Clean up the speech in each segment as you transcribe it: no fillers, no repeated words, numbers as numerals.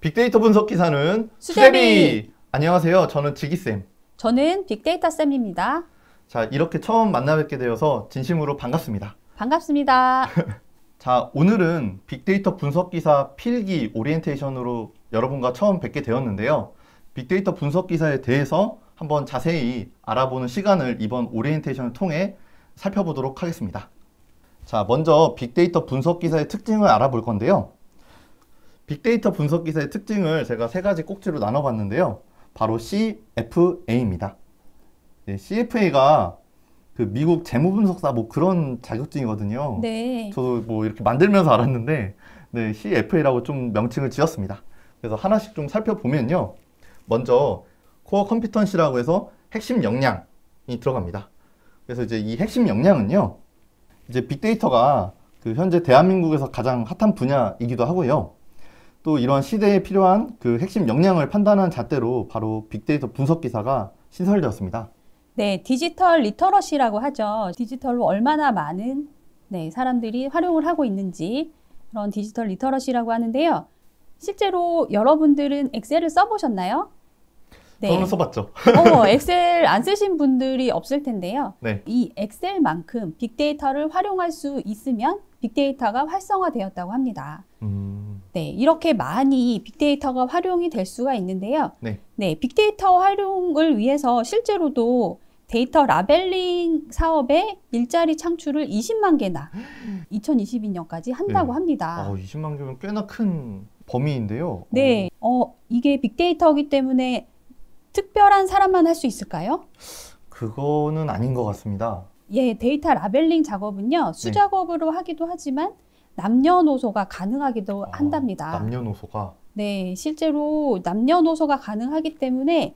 빅데이터 분석 기사는 수제비! 안녕하세요. 저는 지기쌤. 저는 빅데이터 쌤입니다. 자, 이렇게 처음 만나 뵙게 되어서 진심으로 반갑습니다. 반갑습니다. 자, 오늘은 빅데이터 분석 기사 필기 오리엔테이션으로 여러분과 처음 뵙게 되었는데요. 빅데이터 분석 기사에 대해서 한번 자세히 알아보는 시간을 이번 오리엔테이션을 통해 살펴보도록 하겠습니다. 자, 먼저 빅데이터 분석 기사의 특징을 알아볼 건데요. 빅데이터 분석 기사의 특징을 제가 세 가지 꼭지로 나눠봤는데요. 바로 CFA입니다. 네, CFA가 그 미국 재무분석사 뭐 그런 자격증이거든요. 네. 저도 뭐 이렇게 만들면서 알았는데, 네, CFA라고 좀 명칭을 지었습니다. 그래서 하나씩 좀 살펴보면요. 먼저 코어 컴피턴시라고 해서 핵심 역량이 들어갑니다. 그래서 이제 이 핵심 역량은요, 이제 빅데이터가 그 현재 대한민국에서 가장 핫한 분야이기도 하고요. 또 이런 시대에 필요한 그 핵심 역량을 판단하는 잣대로 바로 빅데이터 분석 기사가 신설되었습니다. 네, 디지털 리터러시라고 하죠. 디지털로 얼마나 많은 사람들이 활용을 하고 있는지 그런 디지털 리터러시라고 하는데요. 실제로 여러분들은 엑셀을 써보셨나요? 네. 저는 써봤죠. 엑셀 안 쓰신 분들이 없을 텐데요. 네. 이 엑셀만큼 빅데이터를 활용할 수 있으면 빅데이터가 활성화되었다고 합니다. 네, 이렇게 많이 빅데이터가 활용이 될 수가 있는데요. 네. 네, 빅데이터 활용을 위해서 실제로도 데이터 라벨링 사업에 일자리 창출을 20만 개나 2022년까지 한다고 합니다. 20만 개면 꽤나 큰 범위인데요. 네, 이게 빅데이터이기 때문에 특별한 사람만 할 수 있을까요? 그거는 아닌 것 같습니다. 예, 데이터 라벨링 작업은요, 수작업으로 하기도 하지만 남녀노소가 가능하기도 한답니다. 남녀노소가? 네, 실제로 남녀노소가 가능하기 때문에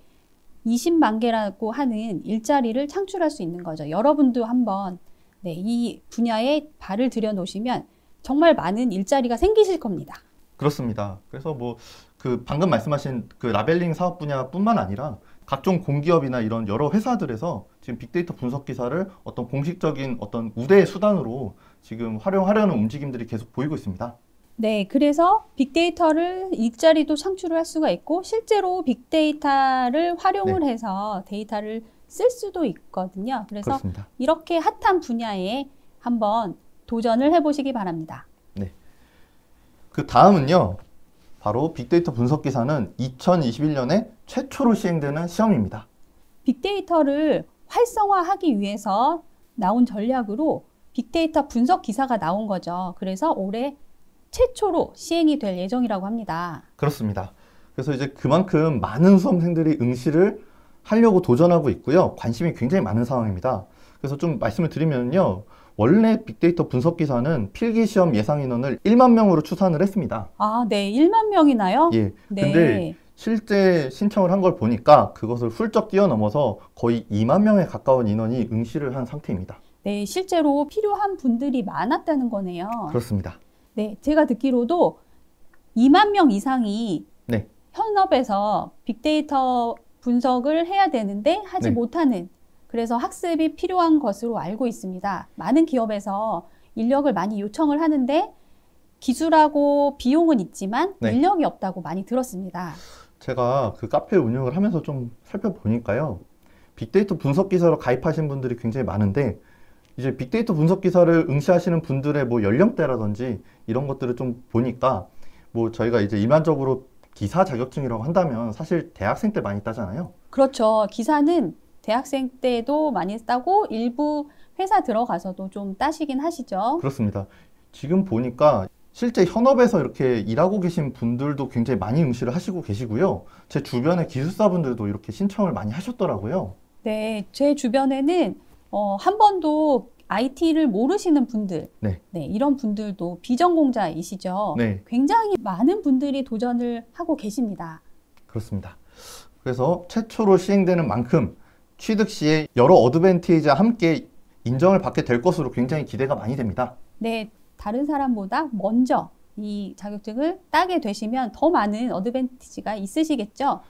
20만 개라고 하는 일자리를 창출할 수 있는 거죠. 여러분도 한번 이 분야에 발을 들여놓으시면 정말 많은 일자리가 생기실 겁니다. 그렇습니다. 그래서 뭐 그 방금 말씀하신 그 라벨링 사업 분야뿐만 아니라 각종 공기업이나 이런 여러 회사들에서 지금 빅데이터 분석 기사를 어떤 공식적인 어떤 우대 수단으로 지금 활용하려는 움직임들이 계속 보이고 있습니다. 네, 그래서 빅데이터를 일자리도 창출을 할 수가 있고 실제로 빅데이터를 활용을 해서 데이터를 쓸 수도 있거든요. 그래서 그렇습니다. 이렇게 핫한 분야에 한번 도전을 해보시기 바랍니다. 네. 그 다음은요. 바로 빅데이터 분석 기사는 2021년에 최초로 시행되는 시험입니다. 빅데이터를 활성화하기 위해서 나온 전략으로 빅데이터 분석 기사가 나온 거죠. 그래서 올해 최초로 시행이 될 예정이라고 합니다. 그렇습니다. 그래서 이제 그만큼 많은 수험생들이 응시를 하려고 도전하고 있고요. 관심이 굉장히 많은 상황입니다. 그래서 좀 말씀을 드리면요. 원래 빅데이터 분석 기사는 필기시험 예상 인원을 1만 명으로 추산을 했습니다. 아, 네. 1만 명이나요? 예. 네. 근데 실제 신청을 한 걸 보니까 그것을 훌쩍 뛰어넘어서 거의 2만 명에 가까운 인원이 응시를 한 상태입니다. 네, 실제로 필요한 분들이 많았다는 거네요. 그렇습니다. 네, 제가 듣기로도 2만 명 이상이 현업에서 빅데이터 분석을 해야 되는데 하지 못하는, 그래서 학습이 필요한 것으로 알고 있습니다. 많은 기업에서 인력을 많이 요청을 하는데 기술하고 비용은 있지만 인력이 없다고 많이 들었습니다. 제가 그 카페 운영을 하면서 좀 살펴보니까요. 빅데이터 분석 기사로 가입하신 분들이 굉장히 많은데 이제 빅데이터 분석 기사를 응시하시는 분들의 뭐 연령대라든지 이런 것들을 좀 보니까 뭐 저희가 이제 일반적으로 기사 자격증이라고 한다면 사실 대학생 때 많이 따잖아요. 그렇죠. 기사는 대학생 때도 많이 따고 일부 회사 들어가서도 좀 따시긴 하시죠. 그렇습니다. 지금 보니까 실제 현업에서 이렇게 일하고 계신 분들도 굉장히 많이 응시를 하시고 계시고요. 제 주변의 기술사분들도 이렇게 신청을 많이 하셨더라고요. 네, 제 주변에는 한 번도 IT를 모르시는 분들, 이런 분들도 비전공자이시죠. 굉장히 많은 분들이 도전을 하고 계십니다. 그렇습니다. 그래서 최초로 시행되는 만큼 취득 시에 여러 어드밴티지와 함께 인정을 받게 될 것으로 굉장히 기대가 많이 됩니다. 네, 다른 사람보다 먼저 이 자격증을 따게 되시면 더 많은 어드밴티지가 있으시겠죠.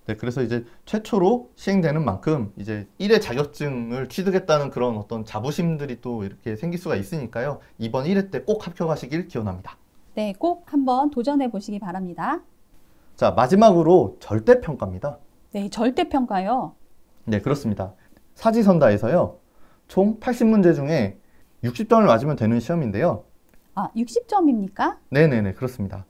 네, 그래서 이제 최초로 시행되는 만큼 이제 1회 자격증을 취득했다는 그런 어떤 자부심들이 또 이렇게 생길 수가 있으니까요. 이번 1회 때 꼭 합격하시길 기원합니다. 네, 꼭 한번 도전해 보시기 바랍니다. 자, 마지막으로 절대평가입니다. 네, 절대평가요. 네, 그렇습니다. 사지선다에서요, 총 80문제 중에 60점을 맞으면 되는 시험인데요. 아, 60점입니까? 네네네, 그렇습니다.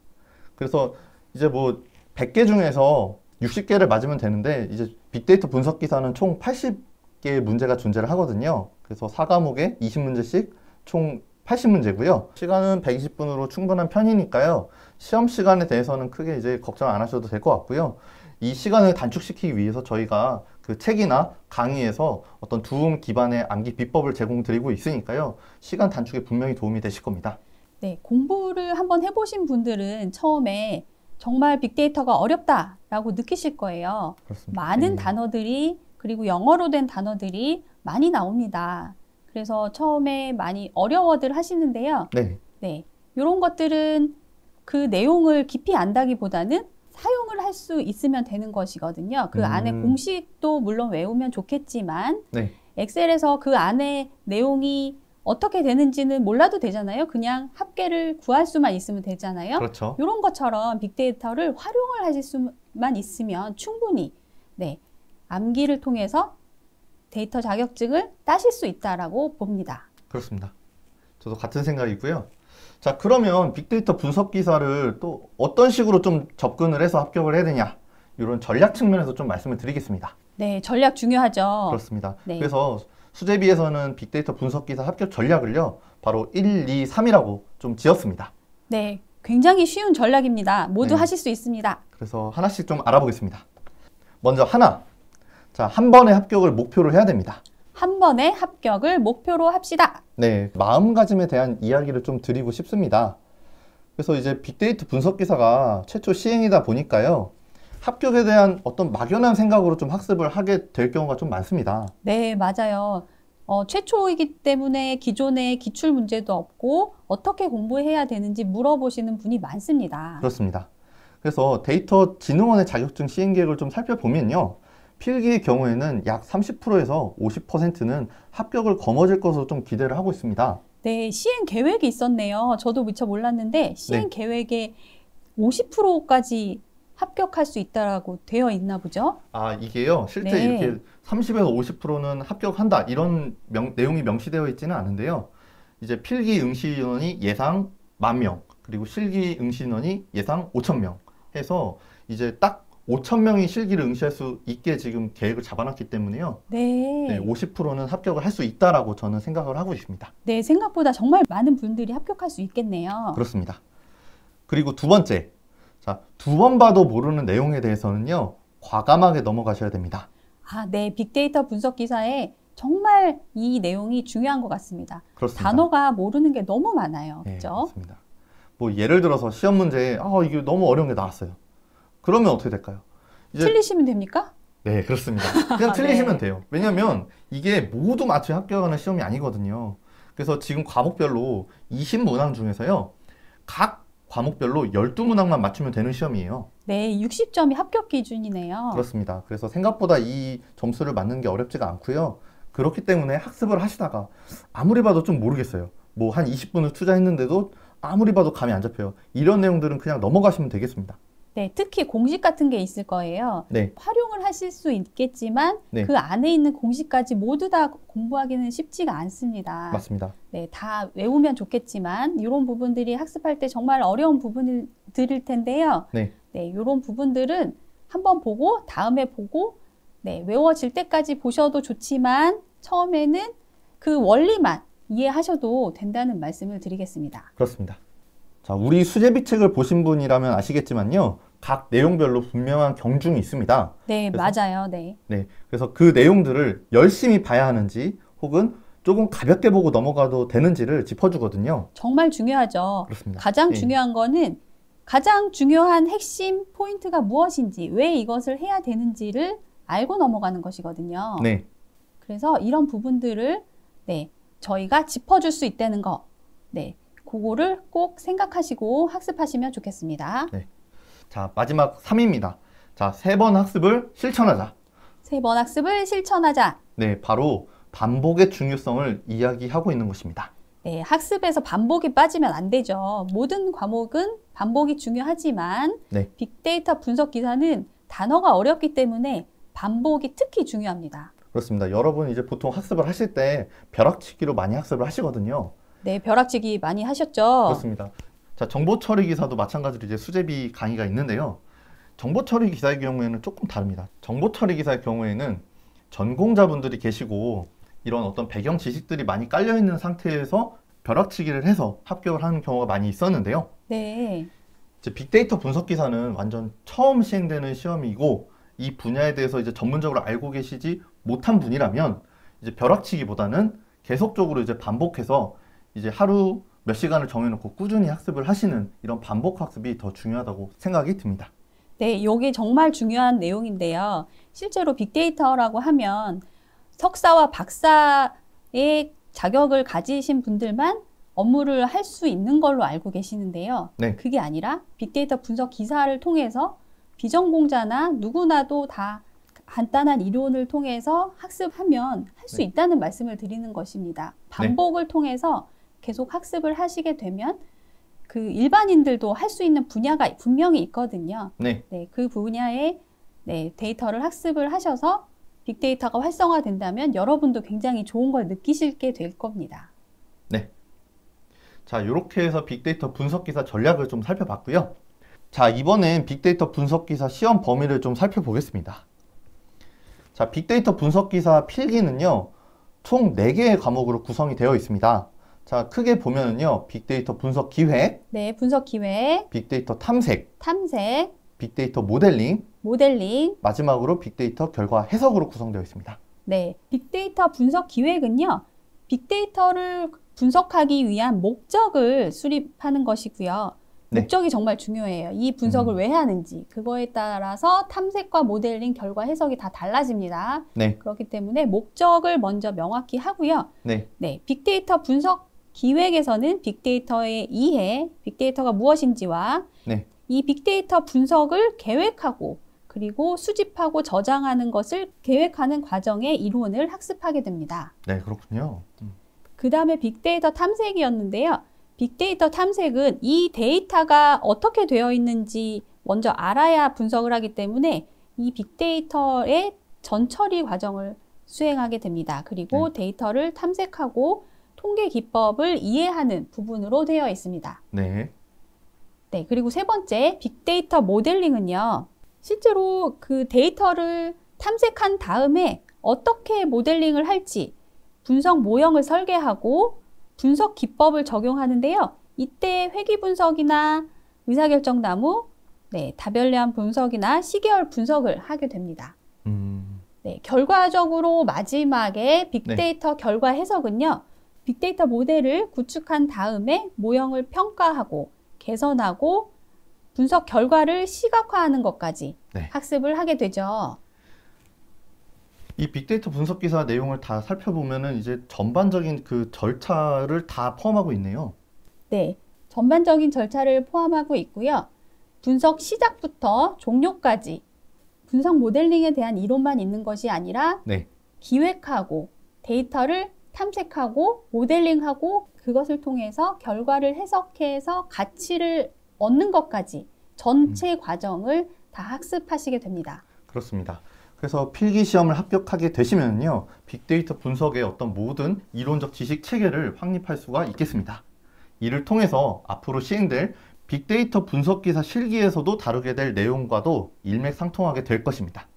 그래서 이제 뭐 100개 중에서 60개를 맞으면 되는데, 이제 빅데이터 분석 기사는 총 80개의 문제가 존재를 하거든요. 그래서 4과목에 20문제씩 총 80문제고요. 시간은 120분으로 충분한 편이니까요. 시험 시간에 대해서는 크게 이제 걱정 안 하셔도 될 것 같고요. 이 시간을 단축시키기 위해서 저희가 그 책이나 강의에서 어떤 두음 기반의 암기 비법을 제공드리고 있으니까요. 시간 단축에 분명히 도움이 되실 겁니다. 네, 공부를 한번 해보신 분들은 처음에 정말 빅데이터가 어렵다라고 느끼실 거예요. 그렇습니다. 많은 단어들이 그리고 영어로 된 단어들이 많이 나옵니다. 그래서 처음에 많이 어려워들 하시는데요. 네. 네, 이런 것들은 그 내용을 깊이 안다기보다는 사용을 할 수 있으면 되는 것이거든요. 그 안에 공식도 물론 외우면 좋겠지만 네. 엑셀에서 그 안에 내용이 어떻게 되는지는 몰라도 되잖아요. 그냥 합계를 구할 수만 있으면 되잖아요. 그렇죠. 이런 것처럼 빅데이터를 활용을 하실 수만 있으면 충분히 네, 암기를 통해서 데이터 자격증을 따실 수 있다라고 봅니다. 그렇습니다. 저도 같은 생각이고요. 자, 그러면 빅데이터 분석 기사를 또 어떤 식으로 좀 접근을 해서 합격을 해야 되냐, 이런 전략 측면에서 좀 말씀을 드리겠습니다. 네, 전략 중요하죠. 그렇습니다. 네. 그래서 수제비에서는 빅데이터 분석 기사 합격 전략을요, 바로 1, 2, 3이라고 좀 지었습니다. 네, 굉장히 쉬운 전략입니다. 모두 네. 하실 수 있습니다. 그래서 하나씩 좀 알아보겠습니다. 먼저 하나. 자, 한 번의 합격을 목표로 해야 됩니다. 한 번의 합격을 목표로 합시다. 네, 마음가짐에 대한 이야기를 좀 드리고 싶습니다. 그래서 이제 빅데이터 분석 기사가 최초 시행이다 보니까요, 합격에 대한 어떤 막연한 생각으로 좀 학습을 하게 될 경우가 좀 많습니다. 네, 맞아요. 최초이기 때문에 기존에 기출 문제도 없고 어떻게 공부해야 되는지 물어보시는 분이 많습니다. 그렇습니다. 그래서 데이터진흥원의 자격증 시행 계획을 좀 살펴보면요, 필기의 경우에는 약 30%에서 50%는 합격을 거머쥘 것으로 좀 기대를 하고 있습니다. 네, 시행 계획이 있었네요. 저도 미처 몰랐는데 시행 네. 계획에 50%까지 합격할 수 있다라고 되어 있나 보죠? 아, 이게요, 실제 네. 이렇게 30에서 50%는 합격한다, 이런 내용이 명시되어 있지는 않은데요. 이제 필기 응시 인원이 예상 10,000명, 그리고 실기 응시 인원이 예상 5,000명 해서 이제 딱 5,000명이 실기를 응시할 수 있게 지금 계획을 잡아놨기 때문에요. 네. 50%는 합격을 할 수 있다라고 저는 생각을 하고 있습니다. 네, 생각보다 정말 많은 분들이 합격할 수 있겠네요. 그렇습니다. 그리고 두 번째. 자, 두 번 봐도 모르는 내용에 대해서는요, 과감하게 넘어가셔야 됩니다. 아, 네. 빅데이터 분석 기사에 정말 이 내용이 중요한 것 같습니다. 그렇습니다. 단어가 모르는 게 너무 많아요. 네, 그렇죠? 맞습니다. 뭐 예를 들어서 시험 문제에 이게 너무 어려운 게 나왔어요. 그러면 어떻게 될까요? 이제 틀리시면 됩니까? 네, 그렇습니다. 그냥 틀리시면 네. 돼요. 왜냐면 이게 모두 맞춰 합격하는 시험이 아니거든요. 그래서 지금 과목별로 20문항 중에서요, 각 과목별로 12문항만 맞추면 되는 시험이에요. 네, 60점이 합격 기준이네요. 그렇습니다. 그래서 생각보다 이 점수를 맞는 게 어렵지가 않고요. 그렇기 때문에 학습을 하시다가 아무리 봐도 좀 모르겠어요. 뭐 한 20분을 투자했는데도 아무리 봐도 감이 안 잡혀요. 이런 내용들은 그냥 넘어가시면 되겠습니다. 네, 특히 공식 같은 게 있을 거예요. 네. 활용을 하실 수 있겠지만 네. 그 안에 있는 공식까지 모두 다 공부하기는 쉽지가 않습니다. 맞습니다. 네, 다 외우면 좋겠지만 이런 부분들이 학습할 때 정말 어려운 부분들일 텐데요. 네. 네, 이런 부분들은 한번 보고 다음에 보고 네, 외워질 때까지 보셔도 좋지만 처음에는 그 원리만 이해하셔도 된다는 말씀을 드리겠습니다. 그렇습니다. 자, 우리 수제비 책을 보신 분이라면 아시겠지만요, 각 내용별로 분명한 경중이 있습니다. 네, 그래서- 맞아요. 네. 네. 그래서 그 내용들을 열심히 봐야 하는지 혹은 조금 가볍게 보고 넘어가도 되는지를 짚어주거든요. 정말 중요하죠. 그렇습니다. 가장 예. 중요한 거는 가장 중요한 핵심 포인트가 무엇인지, 왜 이것을 해야 되는지를 알고 넘어가는 것이거든요. 네. 그래서 이런 부분들을 네, 저희가 짚어줄 수 있다는 거, 네, 그거를 꼭 생각하시고 학습하시면 좋겠습니다. 자, 마지막 3입니다. 자, 3번 학습을 실천하자. 3번 학습을 실천하자. 네, 바로 반복의 중요성을 이야기하고 있는 것입니다. 네, 학습에서 반복이 빠지면 안 되죠. 모든 과목은 반복이 중요하지만 네. 빅데이터 분석 기사는 단어가 어렵기 때문에 반복이 특히 중요합니다. 그렇습니다. 여러분 이제 보통 학습을 하실 때 벼락치기로 많이 학습을 하시거든요. 네, 벼락치기 많이 하셨죠? 그렇습니다. 자, 정보 처리 기사도 마찬가지로 이제 수제비 강의가 있는데요. 정보 처리 기사의 경우에는 조금 다릅니다. 정보 처리 기사의 경우에는 전공자분들이 계시고 이런 어떤 배경 지식들이 많이 깔려 있는 상태에서 벼락치기를 해서 합격을 하는 경우가 많이 있었는데요. 네. 이제 빅데이터 분석 기사는 완전 처음 시행되는 시험이고 이 분야에 대해서 이제 전문적으로 알고 계시지 못한 분이라면 이제 벼락치기보다는 계속적으로 이제 반복해서 이제 하루 몇 시간을 정해놓고 꾸준히 학습을 하시는 이런 반복 학습이 더 중요하다고 생각이 듭니다. 네, 이게 정말 중요한 내용인데요. 실제로 빅데이터라고 하면 석사와 박사의 자격을 가지신 분들만 업무를 할 수 있는 걸로 알고 계시는데요. 네. 그게 아니라 빅데이터 분석 기사를 통해서 비전공자나 누구나도 다 간단한 이론을 통해서 학습하면 할 수 네. 있다는 말씀을 드리는 것입니다. 반복을 통해서 계속 학습을 하시게 되면 그 일반인들도 할 수 있는 분야가 분명히 있거든요. 네. 네, 그 분야에 데이터를 학습을 하셔서 빅데이터가 활성화된다면 여러분도 굉장히 좋은 걸 느끼시게 될 겁니다. 네. 자, 이렇게 해서 빅데이터 분석 기사 전략을 좀 살펴봤고요. 자, 이번엔 빅데이터 분석 기사 시험 범위를 좀 살펴보겠습니다. 자, 빅데이터 분석 기사 필기는요, 총 4개의 과목으로 구성이 되어 있습니다. 자, 크게 보면은요, 빅데이터 분석 기획, 네, 분석 기획, 빅데이터 탐색, 탐색, 빅데이터 모델링, 모델링, 마지막으로 빅데이터 결과 해석으로 구성되어 있습니다. 네, 빅데이터 분석 기획은요, 빅데이터를 분석하기 위한 목적을 수립하는 것이고요. 네. 목적이 정말 중요해요. 이 분석을 왜 하는지 그거에 따라서 탐색과 모델링, 결과 해석이 다 달라집니다. 네. 그렇기 때문에 목적을 먼저 명확히 하고요. 네. 네, 빅데이터 분석 기획에서는 빅데이터의 이해, 빅데이터가 무엇인지와 네. 이 빅데이터 분석을 계획하고 그리고 수집하고 저장하는 것을 계획하는 과정의 이론을 학습하게 됩니다. 네, 그렇군요. 그 다음에 빅데이터 탐색이었는데요. 빅데이터 탐색은 이 데이터가 어떻게 되어 있는지 먼저 알아야 분석을 하기 때문에 이 빅데이터의 전처리 과정을 수행하게 됩니다. 그리고 데이터를 탐색하고 통계 기법을 이해하는 부분으로 되어 있습니다. 네. 네, 그리고 세 번째, 빅데이터 모델링은요. 실제로 그 데이터를 탐색한 다음에 어떻게 모델링을 할지 분석 모형을 설계하고 분석 기법을 적용하는데요. 이때 회귀 분석이나 의사결정 나무, 다변량 분석이나 시계열 분석을 하게 됩니다. 네, 결과적으로 마지막에 빅데이터 결과 해석은요. 빅데이터 모델을 구축한 다음에 모형을 평가하고 개선하고 분석 결과를 시각화하는 것까지 학습을 하게 되죠. 이 빅데이터 분석 기사 내용을 다 살펴보면은 이제 전반적인 그 절차를 다 포함하고 있네요. 네, 전반적인 절차를 포함하고 있고요. 분석 시작부터 종료까지 분석 모델링에 대한 이론만 있는 것이 아니라 기획하고 데이터를 탐색하고 모델링하고 그것을 통해서 결과를 해석해서 가치를 얻는 것까지 전체 과정을 다 학습하시게 됩니다. 그렇습니다. 그래서 필기 시험을 합격하게 되시면요, 빅데이터 분석의 어떤 모든 이론적 지식 체계를 확립할 수가 있겠습니다. 이를 통해서 앞으로 시행될 빅데이터 분석 기사 실기에서도 다루게 될 내용과도 일맥상통하게 될 것입니다.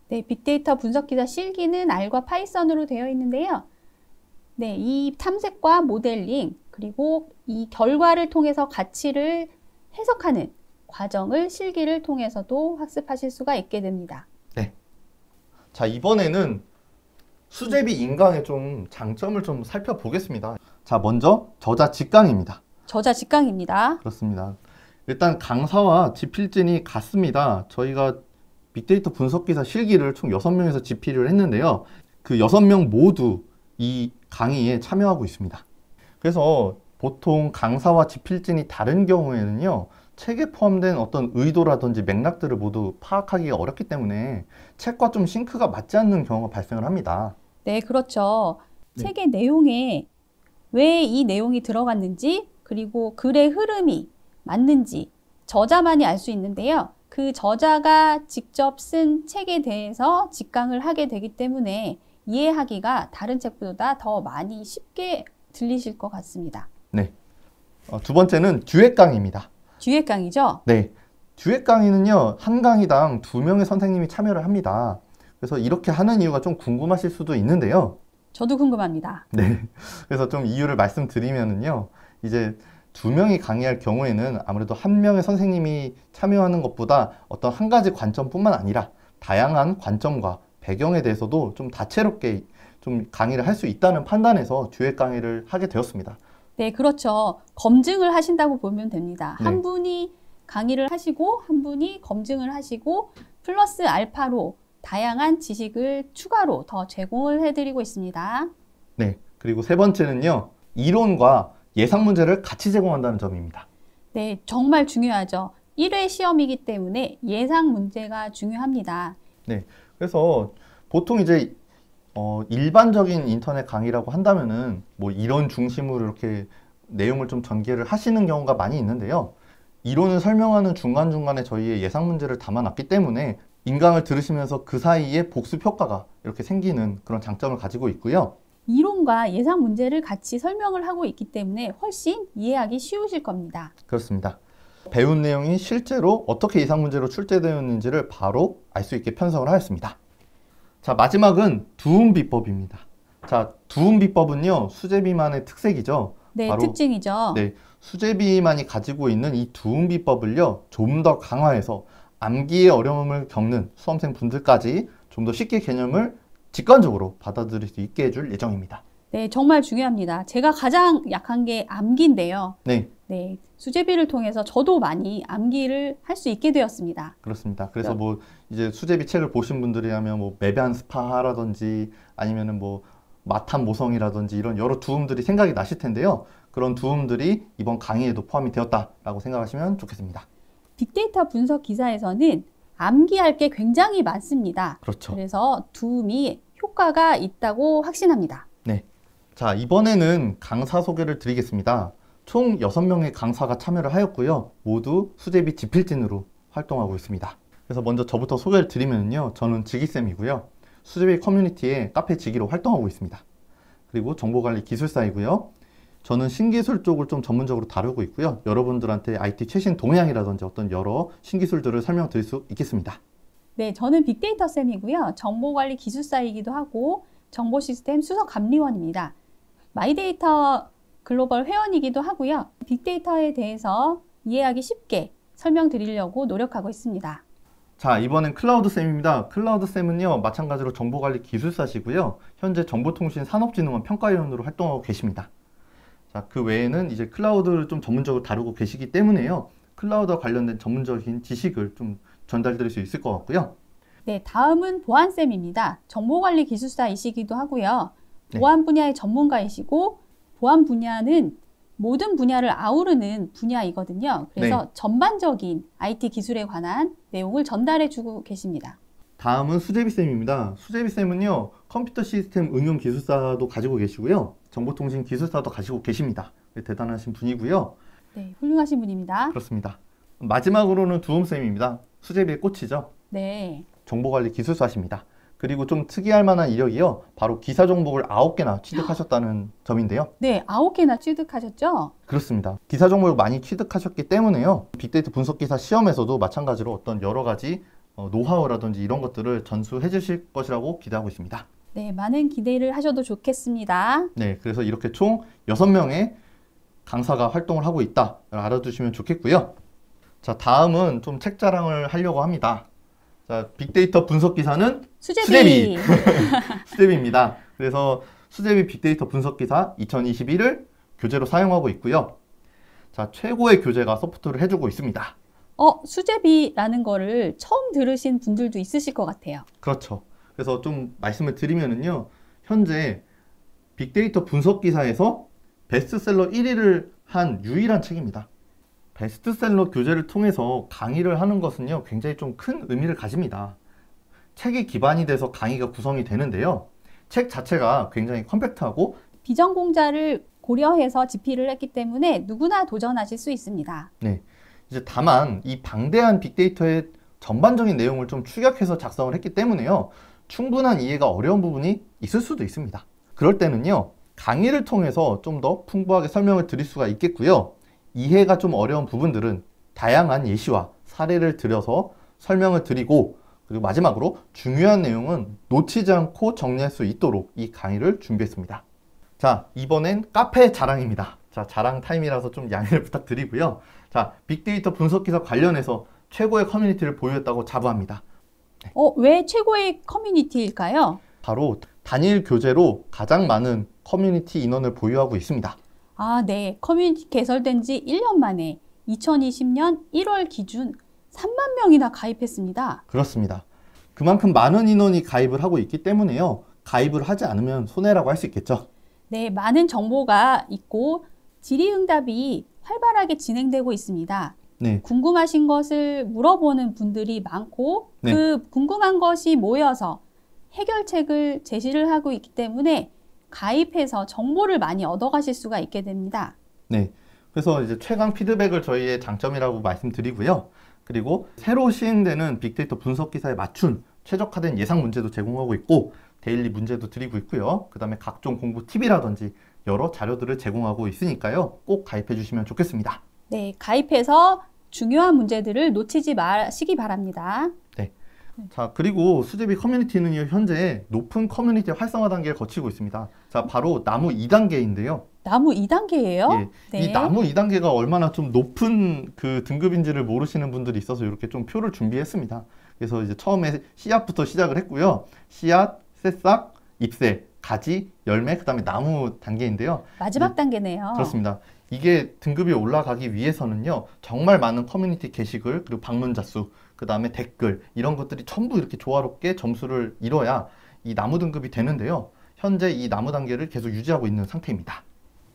네, 빅데이터 분석 기사 실기는 R과 파이썬으로 되어 있는데요. 네, 이 탐색과 모델링 그리고 이 결과를 통해서 가치를 해석하는 과정을 실기를 통해서도 학습하실 수가 있게 됩니다. 네. 자, 이번에는 수제비 인강의 좀 장점을 좀 살펴보겠습니다. 자, 먼저 저자 직강입니다. 저자 직강입니다. 그렇습니다. 일단 강사와 집필진이 같습니다. 저희가 빅데이터 분석기사 실기를 총 6명에서 집필을 했는데요. 그 6명 모두 이 강의에 참여하고 있습니다. 그래서 보통 강사와 집필진이 다른 경우에는요, 책에 포함된 어떤 의도라든지 맥락들을 모두 파악하기가 어렵기 때문에 책과 좀 싱크가 맞지 않는 경우가 발생을 합니다. 네, 그렇죠. 책의 내용에 왜 이 내용이 들어갔는지, 그리고 글의 흐름이 맞는지 저자만이 알 수 있는데요. 그 저자가 직접 쓴 책에 대해서 직강을 하게 되기 때문에 이해하기가 다른 책보다 더 많이 쉽게 들리실 것 같습니다. 네. 두 번째는 듀엣 강의입니다. 듀엣 강의죠? 네. 듀엣 강의는요, 한 강의당 2명의 선생님이 참여를 합니다. 그래서 이렇게 하는 이유가 좀 궁금하실 수도 있는데요. 저도 궁금합니다. 네. 그래서 좀 이유를 말씀드리면은요, 이제 2명이 강의할 경우에는 아무래도 1명의 선생님이 참여하는 것보다 어떤 한 가지 관점뿐만 아니라 다양한 관점과 배경에 대해서도 좀 다채롭게 좀 강의를 할 수 있다는 판단에서 듀엣 강의를 하게 되었습니다. 네, 그렇죠. 검증을 하신다고 보면 됩니다. 네. 한 분이 강의를 하시고 한 분이 검증을 하시고 플러스 알파로 다양한 지식을 추가로 더 제공을 해드리고 있습니다. 네. 그리고 세 번째는요, 이론과 예상 문제를 같이 제공한다는 점입니다. 네, 정말 중요하죠. 1회 시험이기 때문에 예상 문제가 중요합니다. 네. 그래서 보통 이제 일반적인 인터넷 강의라고 한다면은 뭐 이론 중심으로 이렇게 내용을 좀 전개를 하시는 경우가 많이 있는데요. 이론을 설명하는 중간중간에 저희의 예상 문제를 담아놨기 때문에 인강을 들으시면서 그 사이에 복습 효과가 이렇게 생기는 그런 장점을 가지고 있고요. 이론과 예상 문제를 같이 설명을 하고 있기 때문에 훨씬 이해하기 쉬우실 겁니다. 그렇습니다. 배운 내용이 실제로 어떻게 예상 문제로 출제되었는지를 바로 알 수 있게 편성을 하였습니다. 자, 마지막은 두음 비법입니다. 자, 두음 비법은요, 수제비만의 특색이죠. 네, 바로, 특징이죠. 네, 수제비만이 가지고 있는 이 두음 비법을요, 좀 더 강화해서 암기의 어려움을 겪는 수험생 분들까지 좀 더 쉽게 개념을 직관적으로 받아들일 수 있게 해줄 예정입니다. 네, 정말 중요합니다. 제가 가장 약한 게 암기인데요. 네. 네, 수제비를 통해서 저도 많이 암기를 할 수 있게 되었습니다. 그렇습니다. 그래서 뭐 이제 수제비 책을 보신 분들이라면 뭐 매배한 스파라든지 아니면은 뭐 마탄 모성이라든지 이런 여러 두음들이 생각이 나실 텐데요. 그런 두음들이 이번 강의에도 포함이 되었다라고 생각하시면 좋겠습니다. 빅데이터 분석 기사에서는 암기할 게 굉장히 많습니다. 그렇죠. 그래서 두음이 효과가 있다고 확신합니다. 네. 자, 이번에는 강사 소개를 드리겠습니다. 총 6명의 강사가 참여를 하였고요. 모두 수제비 지필진으로 활동하고 있습니다. 그래서 먼저 저부터 소개를 드리면요. 저는 지기쌤이고요. 수제비 커뮤니티에 카페 지기로 활동하고 있습니다. 그리고 정보관리 기술사이고요. 저는 신기술 쪽을 좀 전문적으로 다루고 있고요. 여러분들한테 IT 최신 동향이라든지 어떤 여러 신기술들을 설명드릴 수 있겠습니다. 네, 저는 빅데이터 쌤이고요. 정보관리 기술사이기도 하고 정보 시스템 수석 감리원입니다. 마이데이터 글로벌 회원이기도 하고요. 빅데이터에 대해서 이해하기 쉽게 설명드리려고 노력하고 있습니다. 자, 이번엔 클라우드쌤입니다. 클라우드쌤은요, 마찬가지로 정보관리 기술사시고요. 현재 정보통신산업진흥원 평가위원으로 활동하고 계십니다. 자, 그 외에는 이제 클라우드를 좀 전문적으로 다루고 계시기 때문에요. 클라우드와 관련된 전문적인 지식을 좀 전달드릴 수 있을 것 같고요. 네, 다음은 보안쌤입니다. 정보관리 기술사이시기도 하고요. 네. 보안 분야의 전문가이시고 보안 분야는 모든 분야를 아우르는 분야이거든요. 그래서 네. 전반적인 IT 기술에 관한 내용을 전달해주고 계십니다. 다음은 수제비쌤입니다. 수제비쌤은요, 컴퓨터 시스템 응용 기술사도 가지고 계시고요. 정보통신 기술사도 가지고 계십니다. 대단하신 분이고요. 네, 훌륭하신 분입니다. 그렇습니다. 마지막으로는 두음쌤입니다. 수제비의 꽃이죠. 네. 정보관리 기술사십니다. 그리고 좀 특이할 만한 이력이요. 바로 기사 종목을 9개나 취득하셨다는 점인데요. 네, 9개나 취득하셨죠? 그렇습니다. 기사 종목을 많이 취득하셨기 때문에요. 빅데이터 분석 기사 시험에서도 마찬가지로 어떤 여러 가지 노하우라든지 이런 것들을 전수해 주실 것이라고 기대하고 있습니다. 네, 많은 기대를 하셔도 좋겠습니다. 네, 그래서 이렇게 총 6명의 강사가 활동을 하고 있다 알아두시면 좋겠고요. 자, 다음은 좀 책 자랑을 하려고 합니다. 자, 빅데이터 분석 기사는 수제비! 수제비입니다. 그래서 수제비 빅데이터 분석 기사 2021을 교재로 사용하고 있고요. 자, 최고의 교재가 서포트를 해주고 있습니다. 수제비라는 거를 처음 들으신 분들도 있으실 것 같아요. 그렇죠. 그래서 좀 말씀을 드리면은요, 현재 빅데이터 분석 기사에서 베스트셀러 1위를 한 유일한 책입니다. 베스트셀러 교재를 통해서 강의를 하는 것은요, 굉장히 좀 큰 의미를 가집니다. 책이 기반이 돼서 강의가 구성이 되는데요. 책 자체가 굉장히 컴팩트하고 비전공자를 고려해서 집필을 했기 때문에 누구나 도전하실 수 있습니다. 네. 이제 다만 이 방대한 빅데이터의 전반적인 내용을 좀 축약해서 작성을 했기 때문에요. 충분한 이해가 어려운 부분이 있을 수도 있습니다. 그럴 때는요. 강의를 통해서 좀 더 풍부하게 설명을 드릴 수가 있겠고요. 이해가 좀 어려운 부분들은 다양한 예시와 사례를 들여서 설명을 드리고, 그리고 마지막으로 중요한 내용은 놓치지 않고 정리할 수 있도록 이 강의를 준비했습니다. 자, 이번엔 카페 자랑입니다. 자, 자랑 타임이라서 좀 양해를 부탁드리고요. 자, 빅데이터 분석 기사 관련해서 최고의 커뮤니티를 보유했다고 자부합니다. 왜 최고의 커뮤니티일까요? 바로 단일 교재로 가장 많은 커뮤니티 인원을 보유하고 있습니다. 아, 네. 커뮤니티 개설된 지 1년 만에 2020년 1월 기준 3만 명이나 가입했습니다. 그렇습니다. 그만큼 많은 인원이 가입을 하고 있기 때문에요. 가입을 하지 않으면 손해라고 할 수 있겠죠. 네, 많은 정보가 있고 질의응답이 활발하게 진행되고 있습니다. 네. 궁금하신 것을 물어보는 분들이 많고 네. 그 궁금한 것이 모여서 해결책을 제시를 하고 있기 때문에 가입해서 정보를 많이 얻어가실 수가 있게 됩니다. 네. 그래서 이제 최강 피드백을 저희의 장점이라고 말씀드리고요. 그리고 새로 시행되는 빅데이터 분석 기사에 맞춘 최적화된 예상 문제도 제공하고 있고, 데일리 문제도 드리고 있고요. 그 다음에 각종 공부 팁이라든지 여러 자료들을 제공하고 있으니까요. 꼭 가입해 주시면 좋겠습니다. 네, 가입해서 중요한 문제들을 놓치지 마시기 바랍니다. 네. 자, 그리고 수제비 커뮤니티는요, 현재 높은 커뮤니티 활성화 단계를 거치고 있습니다. 자, 바로 나무 2단계인데요. 나무 2단계예요? 예, 네. 이 나무 2단계가 얼마나 좀 높은 그 등급인지를 모르시는 분들이 있어서 이렇게 좀 표를 준비했습니다. 그래서 이제 처음에 씨앗부터 시작을 했고요. 씨앗, 새싹, 잎새, 가지, 열매, 그 다음에 나무 단계인데요. 마지막 단계네요. 그렇습니다. 이게 등급이 올라가기 위해서는요, 정말 많은 커뮤니티 게시글, 그리고 방문자 수, 그 다음에 댓글, 이런 것들이 전부 이렇게 조화롭게 점수를 이뤄야 이 나무 등급이 되는데요. 현재 이 나무 단계를 계속 유지하고 있는 상태입니다.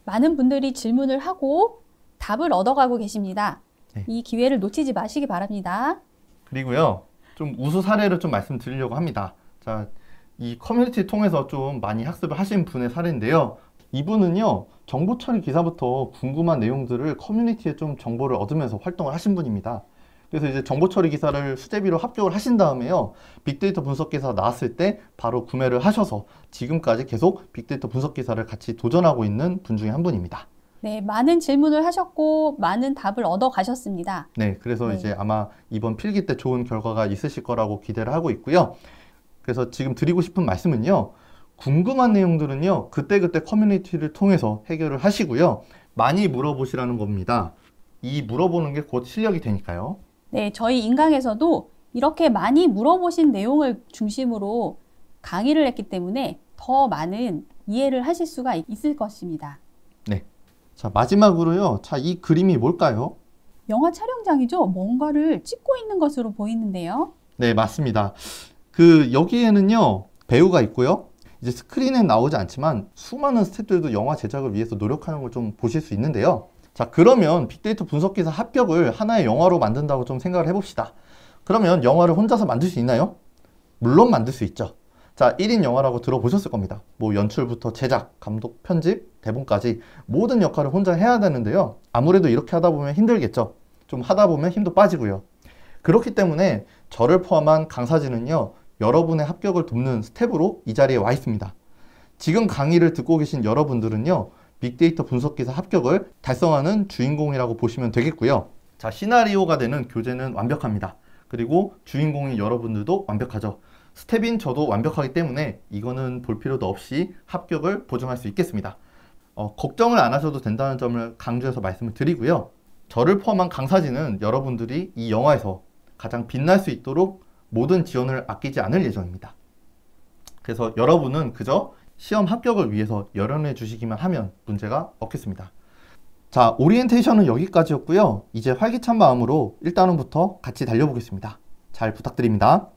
많은 분들이 질문을 하고 답을 얻어가고 계십니다. 네. 이 기회를 놓치지 마시기 바랍니다. 그리고요, 좀 우수 사례를 좀 말씀드리려고 합니다. 자, 이 커뮤니티 통해서 좀 많이 학습을 하신 분의 사례인데요. 이분은요, 정보 처리 기사부터 궁금한 내용들을 커뮤니티에 좀 정보를 얻으면서 활동을 하신 분입니다. 그래서 이제 정보 처리 기사를 수제비로 합격을 하신 다음에요, 빅데이터 분석 기사 나왔을 때 바로 구매를 하셔서 지금까지 계속 빅데이터 분석 기사를 같이 도전하고 있는 분 중에 한 분입니다. 네, 많은 질문을 하셨고 많은 답을 얻어 가셨습니다. 네, 그래서 네. 이제 아마 이번 필기 때 좋은 결과가 있으실 거라고 기대를 하고 있고요. 그래서 지금 드리고 싶은 말씀은요, 궁금한 내용들은요, 그때그때 커뮤니티를 통해서 해결을 하시고요. 많이 물어보시라는 겁니다. 이 물어보는 게 곧 실력이 되니까요. 네, 저희 인강에서도 이렇게 많이 물어보신 내용을 중심으로 강의를 했기 때문에 더 많은 이해를 하실 수가 있을 것입니다. 네. 자, 마지막으로요. 자, 이 그림이 뭘까요? 영화 촬영장이죠? 뭔가를 찍고 있는 것으로 보이는데요. 네, 맞습니다. 여기에는요, 배우가 있고요. 이제 스크린엔 나오지 않지만 수많은 스태프들도 영화 제작을 위해서 노력하는 걸 좀 보실 수 있는데요. 자, 그러면 빅데이터 분석기사 합격을 하나의 영화로 만든다고 좀 생각을 해봅시다. 그러면 영화를 혼자서 만들 수 있나요? 물론 만들 수 있죠. 자, 1인 영화라고 들어보셨을 겁니다. 뭐 연출부터 제작, 감독, 편집, 대본까지 모든 역할을 혼자 해야 되는데요. 아무래도 이렇게 하다 보면 힘들겠죠. 좀 하다 보면 힘도 빠지고요. 그렇기 때문에 저를 포함한 강사진은요, 여러분의 합격을 돕는 스텝으로 이 자리에 와 있습니다. 지금 강의를 듣고 계신 여러분들은요, 빅데이터 분석기사 합격을 달성하는 주인공이라고 보시면 되겠고요. 자, 시나리오가 되는 교재는 완벽합니다. 그리고 주인공인 여러분들도 완벽하죠. 스텝인 저도 완벽하기 때문에 이거는 볼 필요도 없이 합격을 보증할 수 있겠습니다. 걱정을 안 하셔도 된다는 점을 강조해서 말씀을 드리고요. 저를 포함한 강사진은 여러분들이 이 영화에서 가장 빛날 수 있도록 모든 지원을 아끼지 않을 예정입니다. 그래서 여러분은 그저 시험 합격을 위해서 열연해 주시기만 하면 문제가 없겠습니다. 자, 오리엔테이션은 여기까지였고요. 이제 활기찬 마음으로 1단원부터 같이 달려보겠습니다. 잘 부탁드립니다.